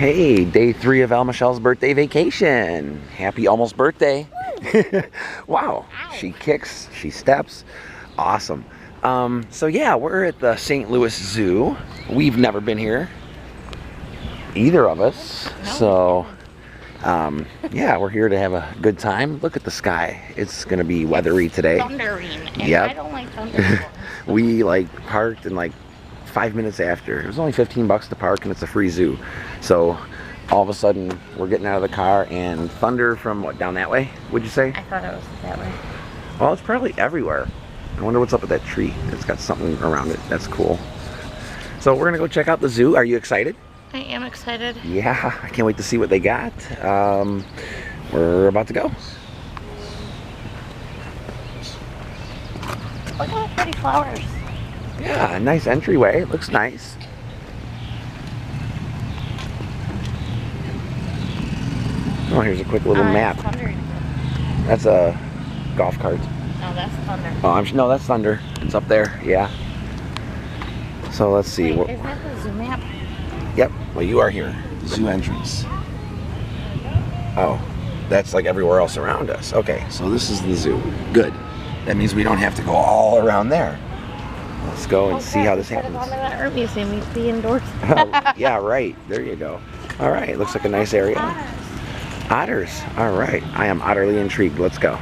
Hey, day 3 of Al Michelle's birthday vacation. Happy almost birthday. Wow, she kicks, she steps. Awesome. So yeah, we're at the St. Louis Zoo. We've never been here, either of us. So yeah, we're here to have a good time. Look at the sky. It's gonna be weathery today. Thundering. And yep. I don't like thunder. We parked in 5 minutes after. It was only 15 bucks to park, and it's a free zoo. So all of a sudden we're getting out of the car and thunder from what, down that way, would you say? I thought it was that way. Well, it's probably everywhere. I wonder what's up with that tree. It's got something around it. That's cool. So we're gonna go check out the zoo. Are you excited? I am excited. Yeah, I can't wait to see what they got. We're about to go. Look at the pretty flowers. Yeah, a nice entryway. It looks nice. Oh, here's a quick little map. That's a golf cart. No, that's thunder. Oh, no, that's thunder. It's up there. Yeah. So let's see. Wait, is that the zoo map? Yep. Well, you are here. Zoo entrance. Oh, that's like everywhere else around us. Okay, so this is the zoo. Good. That means we don't have to go all around there. Let's go and see how this happens. Instead of going to the art museum, you be indoors. Oh, yeah, right. There you go. All right. Looks like a nice area. Otters. All right. I am utterly intrigued. Let's go.